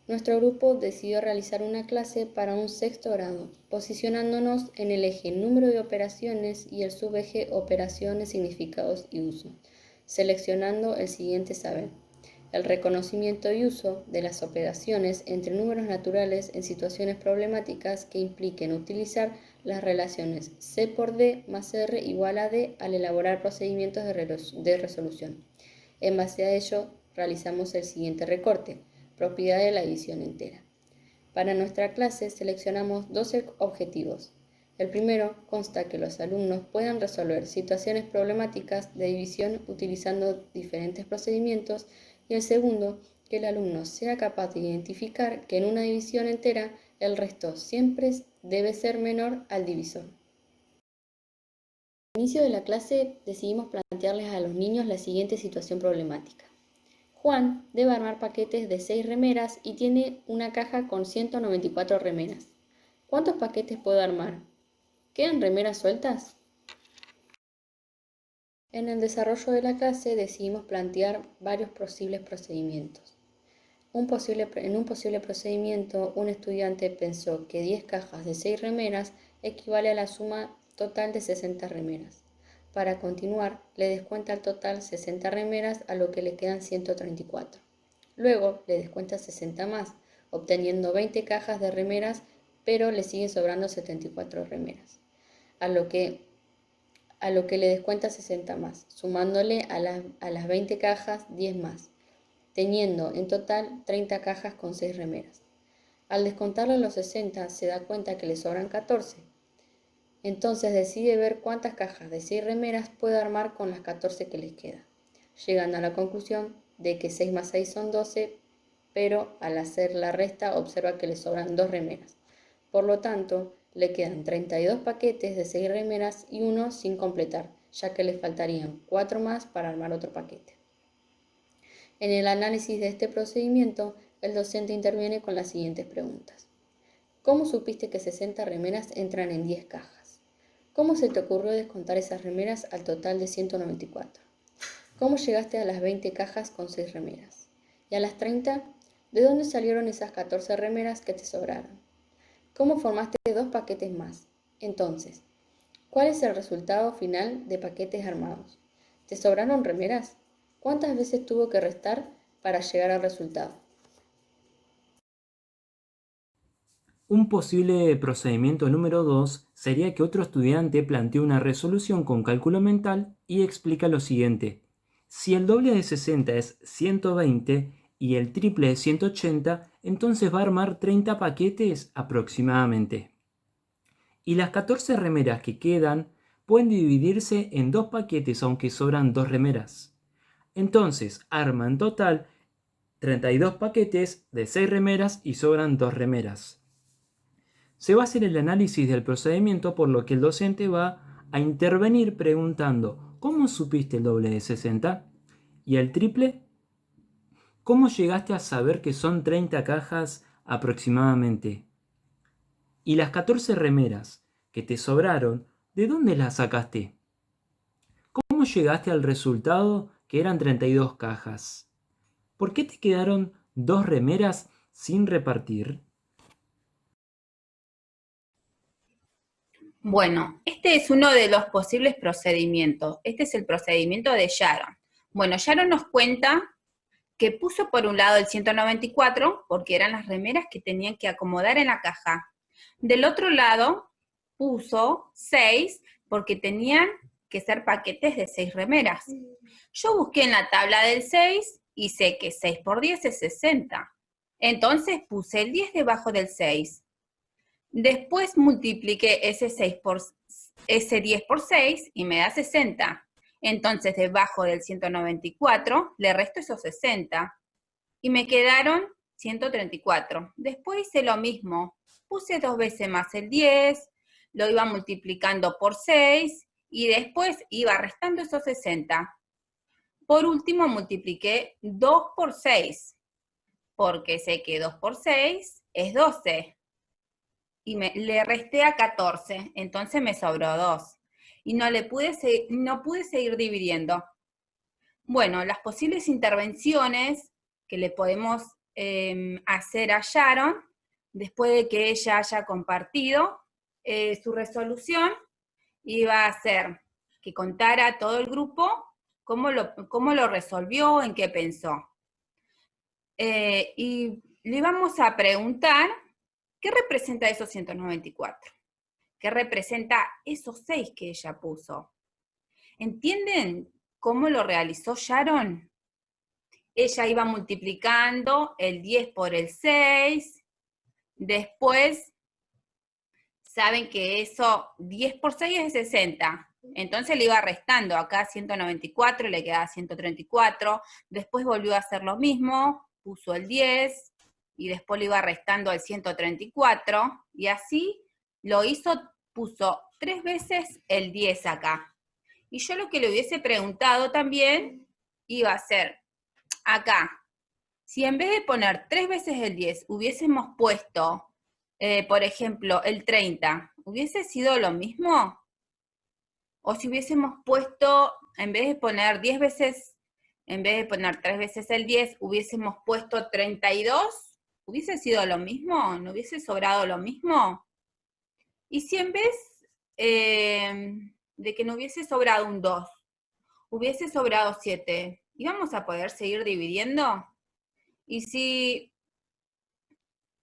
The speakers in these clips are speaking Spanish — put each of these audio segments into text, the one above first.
Nuestro grupo decidió realizar una clase para un sexto grado, posicionándonos en el eje número de operaciones y el subeje operaciones, significados y uso, seleccionando el siguiente saber: el reconocimiento y uso de las operaciones entre números naturales en situaciones problemáticas que impliquen utilizar las relaciones C por D más R igual a D al elaborar procedimientos de resolución. En base a ello, realizamos el siguiente recorte: propiedad de la división entera. Para nuestra clase seleccionamos 12 objetivos. El primero consta que los alumnos puedan resolver situaciones problemáticas de división utilizando diferentes procedimientos, y el segundo, que el alumno sea capaz de identificar que en una división entera el resto siempre debe ser menor al divisor. Al inicio de la clase decidimos plantearles a los niños la siguiente situación problemática. Juan debe armar paquetes de 6 remeras y tiene una caja con 194 remeras. ¿Cuántos paquetes puedo armar? ¿Quedan remeras sueltas? En el desarrollo de la clase decidimos plantear varios posibles procedimientos. En un posible procedimiento, un estudiante pensó que 10 cajas de 6 remeras equivale a la suma total de 60 remeras. Para continuar, le descuenta al total 60 remeras, a lo que le quedan 134. Luego le descuenta 60 más, obteniendo 20 cajas de remeras, pero le siguen sobrando 74 remeras, a lo que le descuenta 60 más, sumándole a las 20 cajas 10 más, teniendo en total 30 cajas con 6 remeras. Al descontarle los 60 se da cuenta que le sobran 14. Entonces decide ver cuántas cajas de 6 remeras puede armar con las 14 que les queda, llegando a la conclusión de que 6 más 6 son 12, pero al hacer la resta observa que le sobran 2 remeras. Por lo tanto, le quedan 32 paquetes de 6 remeras y uno sin completar, ya que le faltarían 4 más para armar otro paquete. En el análisis de este procedimiento, el docente interviene con las siguientes preguntas. ¿Cómo supiste que 60 remeras entran en 10 cajas? ¿Cómo se te ocurrió descontar esas remeras al total de 194? ¿Cómo llegaste a las 20 cajas con 6 remeras? ¿Y a las 30? ¿De dónde salieron esas 14 remeras que te sobraron? ¿Cómo formaste 2 paquetes más? Entonces, ¿cuál es el resultado final de paquetes armados? ¿Te sobraron remeras? ¿Cuántas veces tuvo que restar para llegar al resultado? Un posible procedimiento número 2 sería que otro estudiante plantee una resolución con cálculo mental y explica lo siguiente. Si el doble de 60 es 120 y el triple es 180, entonces va a armar 30 paquetes aproximadamente. Y las 14 remeras que quedan pueden dividirse en 2 paquetes aunque sobran 2 remeras. Entonces arma en total 32 paquetes de 6 remeras y sobran 2 remeras. Se va a hacer el análisis del procedimiento, por lo que el docente va a intervenir preguntando: ¿cómo supiste el doble de 60? ¿Y el triple? ¿Cómo llegaste a saber que son 30 cajas aproximadamente? ¿Y las 14 remeras que te sobraron, de dónde las sacaste? ¿Cómo llegaste al resultado que eran 32 cajas? ¿Por qué te quedaron 2 remeras sin repartir? Bueno, este es uno de los posibles procedimientos. Este es el procedimiento de Sharon. Bueno, Sharon nos cuenta que puso por un lado el 194, porque eran las remeras que tenían que acomodar en la caja. Del otro lado puso 6, porque tenían que ser paquetes de 6 remeras. Yo busqué en la tabla del 6 y sé que 6 por 10 es 60. Entonces puse el 10 debajo del 6. Después multipliqué ese 10 por 6 y me da 60. Entonces, debajo del 194, le resto esos 60. Y me quedaron 134. Después hice lo mismo. Puse 2 veces más el 10, lo iba multiplicando por 6 y después iba restando esos 60. Por último, multipliqué 2 por 6, porque sé que 2 por 6 es 12. Y le resté a 14, entonces me sobró 2. Y no pude seguir dividiendo. Bueno, las posibles intervenciones que le podemos hacer a Sharon, después de que ella haya compartido su resolución, iba a hacer que contara a todo el grupo cómo lo resolvió, en qué pensó. Y le íbamos a preguntar, ¿qué representa esos 194? ¿Qué representa esos 6 que ella puso? ¿Entienden cómo lo realizó Sharon? Ella iba multiplicando el 10 por el 6, después saben que eso, 10 por 6 es 60, entonces le iba restando, acá 194, le quedaba 134, después volvió a hacer lo mismo, puso el 10, y después le iba restando al 134, y así lo hizo, puso 3 veces el 10 acá. Y yo lo que le hubiese preguntado también, iba a ser, acá, si en vez de poner 3 veces el 10, hubiésemos puesto, por ejemplo, el 30, ¿hubiese sido lo mismo? O si hubiésemos puesto, en vez de poner 10 veces, en vez de poner 3 veces el 10, hubiésemos puesto 32, ¿hubiese sido lo mismo? ¿No hubiese sobrado lo mismo? Y si en vez de que no hubiese sobrado un 2, hubiese sobrado 7, ¿íbamos a poder seguir dividiendo? Y si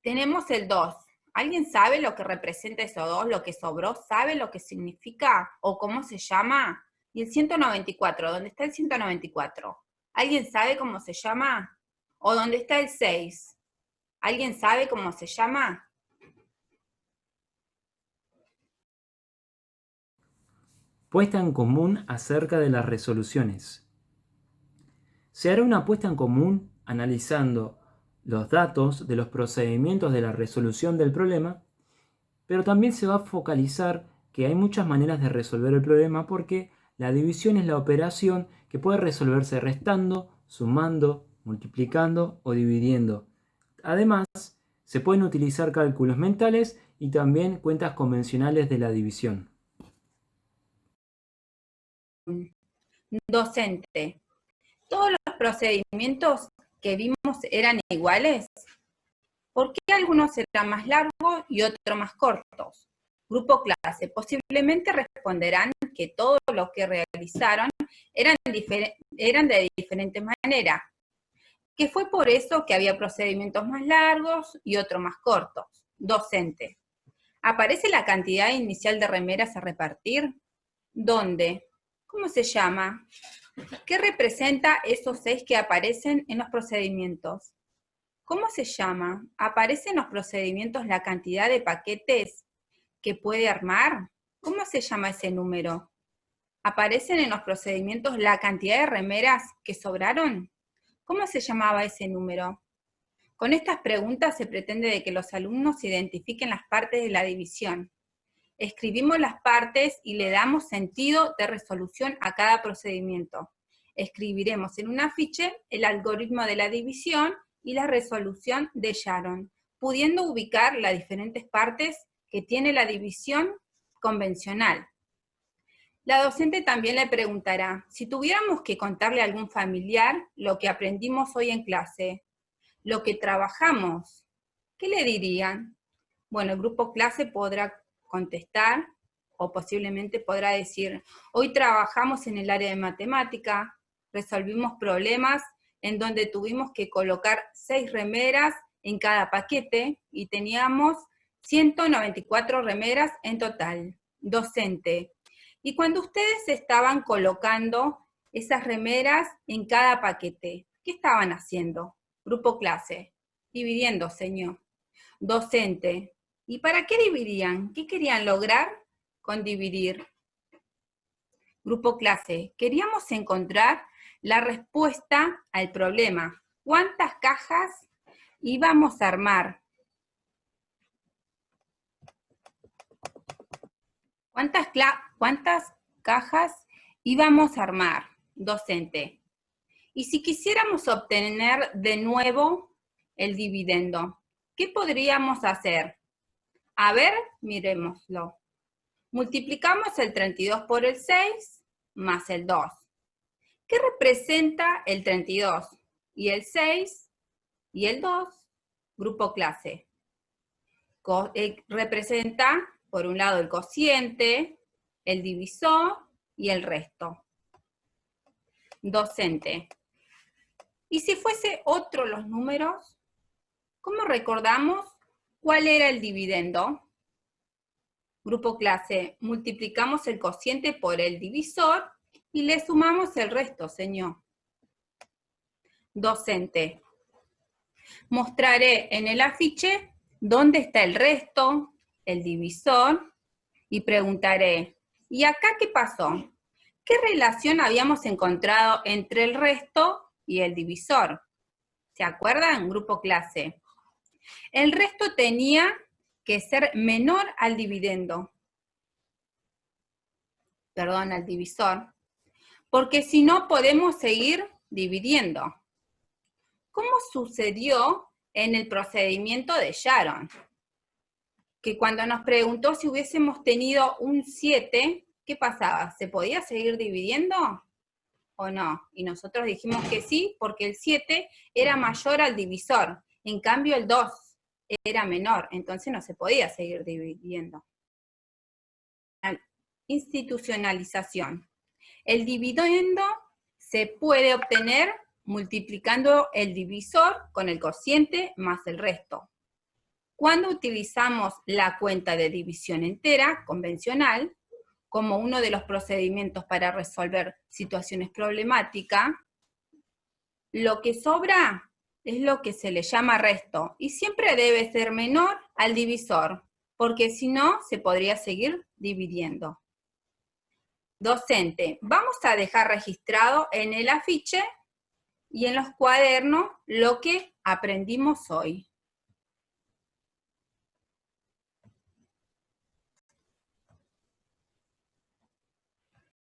tenemos el 2, ¿alguien sabe lo que representa eso 2, lo que sobró? ¿Sabe lo que significa o cómo se llama? Y el 194, ¿dónde está el 194? ¿Alguien sabe cómo se llama? ¿O dónde está el 6? ¿Alguien sabe cómo se llama? Puesta en común acerca de las resoluciones. Se hará una puesta en común analizando los datos de los procedimientos de la resolución del problema, pero también se va a focalizar que hay muchas maneras de resolver el problema porque la división es la operación que puede resolverse restando, sumando, multiplicando o dividiendo. Además, se pueden utilizar cálculos mentales y también cuentas convencionales de la división. Docente. ¿Todos los procedimientos que vimos eran iguales? ¿Por qué algunos eran más largos y otros más cortos? Grupo clase, posiblemente responderán que todos los que realizaron eran de diferentes maneras, que fue por eso que había procedimientos más largos y otros más cortos. Docente, ¿aparece la cantidad inicial de remeras a repartir? ¿Dónde? ¿Cómo se llama? ¿Qué representa esos 6 que aparecen en los procedimientos? ¿Cómo se llama? ¿Aparece en los procedimientos la cantidad de paquetes que puede armar? ¿Cómo se llama ese número? ¿Aparecen en los procedimientos la cantidad de remeras que sobraron? ¿Cómo se llamaba ese número? Con estas preguntas se pretende de que los alumnos identifiquen las partes de la división. Escribimos las partes y le damos sentido de resolución a cada procedimiento. Escribiremos en un afiche el algoritmo de la división y la resolución de Sharon, pudiendo ubicar las diferentes partes que tiene la división convencional. La docente también le preguntará, si tuviéramos que contarle a algún familiar lo que aprendimos hoy en clase, lo que trabajamos, ¿qué le dirían? Bueno, el grupo clase podrá contestar o posiblemente podrá decir, hoy trabajamos en el área de matemática, resolvimos problemas en donde tuvimos que colocar 6 remeras en cada paquete y teníamos 194 remeras en total. Docente. Y cuando ustedes estaban colocando esas remeras en cada paquete, ¿qué estaban haciendo? Grupo clase. Dividiendo, señor. Docente. ¿Y para qué dividían? ¿Qué querían lograr con dividir? Grupo clase. Queríamos encontrar la respuesta al problema. ¿Cuántas cajas íbamos a armar? ¿Cuántas cajas íbamos a armar? Docente. Y si quisiéramos obtener de nuevo el dividendo, ¿qué podríamos hacer? A ver, miremoslo. Multiplicamos el 32 por el 6 más el 2. ¿Qué representa el 32? Y el 6, Y el 2, grupo clase. Representa, por un lado, el cociente, el divisor y el resto. Docente. Y si fuese otro los números, ¿cómo recordamos cuál era el dividendo? Grupo clase, multiplicamos el cociente por el divisor y le sumamos el resto, señor. Docente. Mostraré en el afiche dónde está el resto, el divisor, y preguntaré, ¿y acá qué pasó? ¿Qué relación habíamos encontrado entre el resto y el divisor? ¿Se acuerdan? Grupo clase. El resto tenía que ser menor al dividendo. Perdón, al divisor. Porque si no podemos seguir dividiendo. ¿Cómo sucedió en el procedimiento de Sharon? Que cuando nos preguntó si hubiésemos tenido un 7, ¿qué pasaba? ¿Se podía seguir dividiendo o no? Y nosotros dijimos que sí, porque el 7 era mayor al divisor. En cambio, el 2 era menor, entonces no se podía seguir dividiendo. Institucionalización. El dividendo se puede obtener multiplicando el divisor con el cociente más el resto. Cuando utilizamos la cuenta de división entera, convencional, como uno de los procedimientos para resolver situaciones problemáticas, lo que sobra es lo que se le llama resto, y siempre debe ser menor al divisor, porque si no, se podría seguir dividiendo. Docente, vamos a dejar registrado en el afiche y en los cuadernos lo que aprendimos hoy.